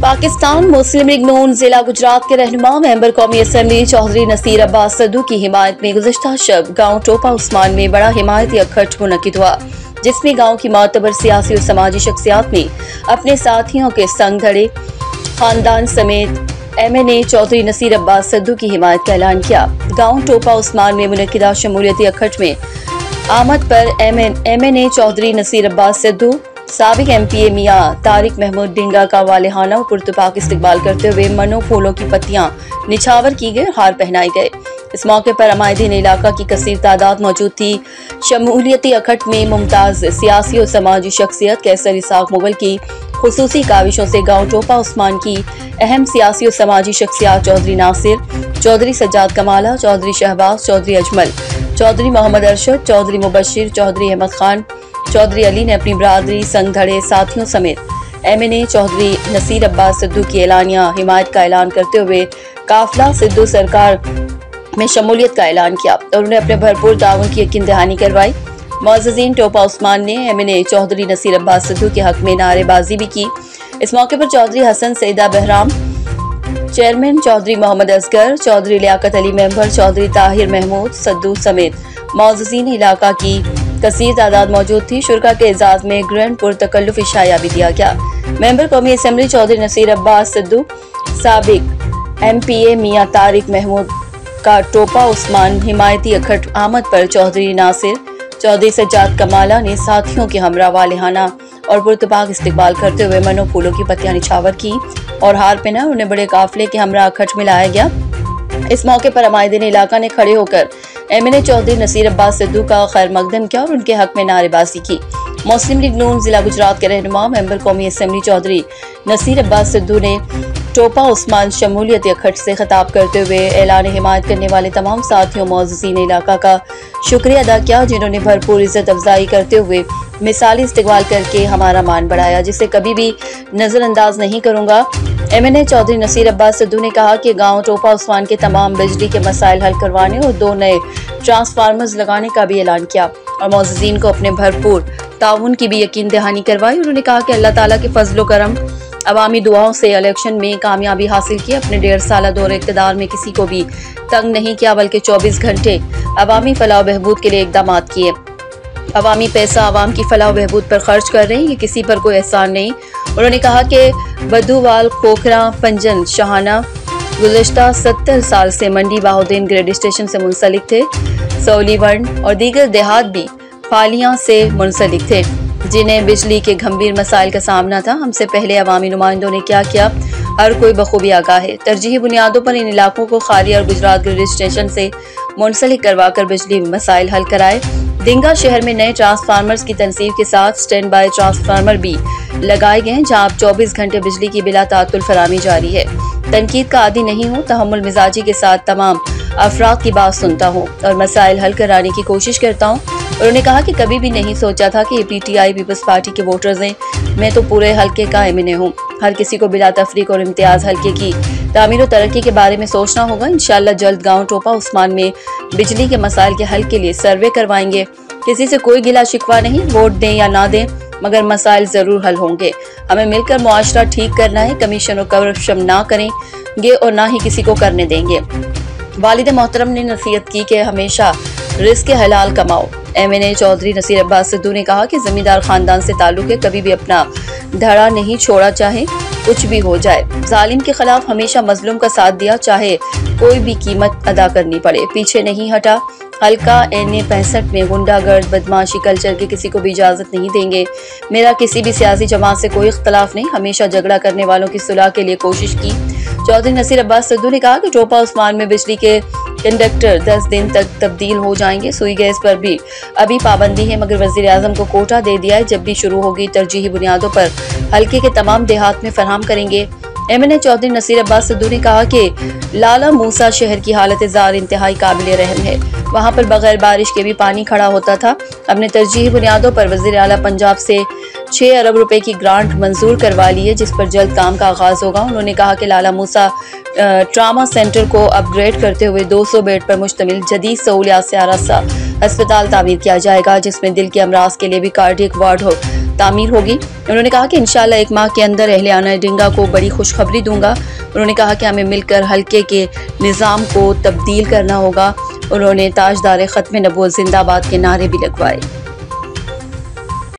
पाकिस्तान मुस्लिम league नून जिला गुजरात के रहनुमा मेंबर कौमी असम्बली चौधरी नसीर अब्बास सद्दू की हिमायत में गुज़िश्ता शब गांव टोपा उस्मान में बड़ा हिमायती इकट्ठ मुनक्किद हुआ, जिसमें गांव की मातबर सियासी और समाजी शख्सियात ने अपने साथियों के संग धड़े खानदान समेत MNA चौधरी नसीर अब्बास सद्दू की हिमायत का ऐलान किया। गांव टोपा उस्मान में मुनक्किदा शमूलियती इकट्ठ में आमद पर MNA चौधरी नसीर अब्बास सद्दू, साबिक MPA मियां तारिक महमूद डिंगा का वालिहाना और पुरतपाक इस्तकबाल करते हुए मनो फूलों की पत्तियां निछावर की गई, हार पहनाए गए। इस मौके पर अमायदीन इलाका की कसीर तादाद मौजूद थी। शमूलियती इकट्ठ में मुमताज सियासी और समाजी शख्सियत कैसर इसाक मुगल की खुसूसी काविशों से गांव टोपा उस्मान की अहम सियासी और समाजी शख्सियत चौधरी नासिर, चौधरी सज्जाद कमाला, चौधरी शहबाज, चौधरी अजमल, चौधरी मोहम्मद अरशद, चौधरी मुबशिर, चौधरी अहमद खान, चौधरी अली ने अपनी बरादरी संग धड़े साथियों समेत MNA चौधरी नसीर अब्बास सद्दू की एलानिया हिमायत का ऐलान करते हुए काफिला सिद्धू सरकार में शमूलियत का ऐलान किया और उन्हें अपने भरपूर ताउन की यकीन दहानी करवाई। मुअज़्ज़िज़ीन टोपा उस्मान ने MNA चौधरी नसीर अब्बास सद्दू के हक में नारेबाजी भी की। इस मौके पर चौधरी हसन सईदा बहराम, चेयरमैन चौधरी मोहम्मद असगर, चौधरी लियाकत अली मेंबर, चौधरी ताहिर महमूद सद्दू समेत मुअज़्ज़िज़ीन इलाका की कसीर तादाद मौजूद थी। शुरका के एजाज में ग्रैंड पुरतकल्लुफ इशाया भी दिया गया। मेंबर कौमी असम्बली चौधरी नसीर अब्बास सद्दू, साबिक MPA मियां तारिक महमूद का टोपा उस्मान हिमायती इकट्ठ आमद पर चौधरी नासिर, चौधरी सज्जाद कमाला ने साथियों के हमरा वालिहाना और पुरतपाक इस्तकबाल करते हुए मनो फूलों की पत्तियां निछावर की और हार पहना। उन्हें बड़े काफिले के हमरा इकट्ठ में लाया गया। इस मौके पर अमायदीन इलाका ने खड़े होकर MNA चौधरी नसीर अब्बास सद्दू का खैर मकदम किया और उनके हक में नारेबाजी की। मुस्लिम लीग नून जिला गुजरात के रहनुमा मेंबर कौमी असम्बली चौधरी नसीर अब्बास सद्दू ने टोपा उस्मान शमूलियत इकट्ठ से खिताब करते हुए ऐलान हिमायत करने वाले तमाम साथियों मुअज़्ज़िज़ीन इलाका का शुक्रिया अदा किया, जिन्होंने भरपूर इज्जत अफजाई करते हुए मिसाली इस्तेमाल करके हमारा मान बढ़ाया, जिसे कभी भी नजरअंदाज नहीं करूंगा। MNA चौधरी नसीर अब्बास सद्दू ने कहा कि गांव टोपा उस्मान के तमाम बिजली के मसाइल हल करवाने और 2 नए ट्रांसफार्मर्स लगाने का भी ऐलान किया और मुअज़्ज़िज़ीन को अपने भरपूर ताउन की भी यकीन दहानी करवाई। उन्होंने कहा कि अल्लाह ताला के फजलो करम अवामी दुआओं से इलेक्शन में कामयाबी हासिल की। अपने 1.5 साल दौरे इक़्तिदार में किसी को भी तंग नहीं किया, बल्कि 24 घंटे अवामी फलाह बहबूद के लिए इक़दाम किए। अवामी पैसा अवाम की फलाह बहबूद पर खर्च कर रहे हैं, ये किसी पर कोई एहसान नहीं। उन्होंने कहा कि बदूवाल, खोखरा, पंजन, शाहाना गुज़िश्ता 70 साल से मंडी बाहुद्दीन ग्रेड स्टेशन से मुंसलिक थे। सौलीवंड और दीगर देहात भी फालियां से मुंसलिक थे, जिन्हें बिजली के गंभीर मसाइल का सामना था। हमसे पहले अवामी नुमाइंदों ने क्या किया, हर कोई बखूबी आगाह है। तरजीही बुनियादों पर इन इलाकों को खाली और गुजरात ग्रिड स्टेशन से मुंसलिक करवाकर बिजली मसाइल हल कराए। डिंगा शहर में नए ट्रांसफार्मर्स की तनसीब के साथ स्टैंड बाय ट्रांसफार्मर भी लगाए गए हैं, जहां अब 24 घंटे बिजली की बिला तातुल फरामी जारी है। तनकीद का आदी नहीं हूँ, तहम्मुल मिजाजी के साथ तमाम अफराद की बात सुनता हूँ और मसाइल हल कराने की कोशिश करता हूँ। उन्होंने कहा कि कभी भी नहीं सोचा था कि PTI पीपल्स पार्टी के वोटर्स हैं। मैं तो पूरे हल्के का MNA हूँ। हर किसी को बिला तफरीक और इम्तियाज हल्के की तामीर और तरक्की के बारे में सोचना होगा। इंशाअल्लाह जल्द गांव टोपा उस्मान में बिजली के मसाइल के हल के लिए सर्वे करवाएंगे। किसी से कोई गिला शिकवा नहीं, वोट दें या ना दें, मगर मसाइल जरूर हल होंगे। हमें मिलकर मुआशरा ठीक करना है। कमीशन और करप्शन ना करेंगे और ना ही किसी को करने देंगे। वालिद मोहतरम ने नसीहत की कि हमेशा रिस्क हलाल कमाओ। MNA चौधरी नसीर अब्बास सद्दू ने कहा कि जमींदार खानदान से ताल्लुक है, कभी भी अपना धड़ा नहीं छोड़ा, चाहे कुछ भी हो जाए। जालिम के खिलाफ हमेशा मजलूम का साथ दिया, चाहे कोई भी कीमत अदा करनी पड़े। पीछे नहीं हटा। हल्का NA 65 में गुंडागर्द बदमाशी कल्चर की किसी को भी इजाजत नहीं देंगे। मेरा किसी भी सियासी जमात से कोई इख्तलाफ नहीं, हमेशा झगड़ा करने वालों की सुलह के लिए कोशिश की। चौधरी नसीर अब्बास सद्दू ने कहा कि टोपा उस्मान में बिजली के कंडक्टर 10 दिन तक तब्दील हो जाएंगे। सुई गैस पर भी अभी पाबंदी है, मगर वज़ीर आज़म को कोटा दे दिया है। जब भी शुरू होगी तरजीही बुनियादों पर हल्के के तमाम देहात में फराहम करेंगे। MNA चौधरी नसीर अब्बास सद्दू ने कहा कि लाला मूसा शहर की हालत जार इंतहाई काबिल रहम है। वहाँ पर बगैर बारिश के भी पानी खड़ा होता था। अपने तरजीही बुनियादों पर वज़ीर आला पंजाब से 6 अरब रुपए की ग्रांट मंजूर करवा ली है, जिस पर जल्द काम का आगाज होगा। उन्होंने कहा कि लाला मूसा ट्रामा सेंटर को अपग्रेड करते हुए 200 बेड पर मुश्तमिल जदीद सहूलियात से आरास्ता अस्पताल तामीर किया जाएगा, जिसमें दिल के अमराज के लिए भी कार्डियक वार्ड हो, तामीर होगी। उन्होंने कहा कि इंशाअल्लाह 1 माह के अंदर अहलियाना डिंगा को बड़ी खुशखबरी दूंगा। उन्होंने कहा कि हमें मिलकर हल्के के निज़ाम को तब्दील करना होगा। उन्होंने ताजदार ख़त्म नबूवत जिंदाबाद के नारे भी लगवाए।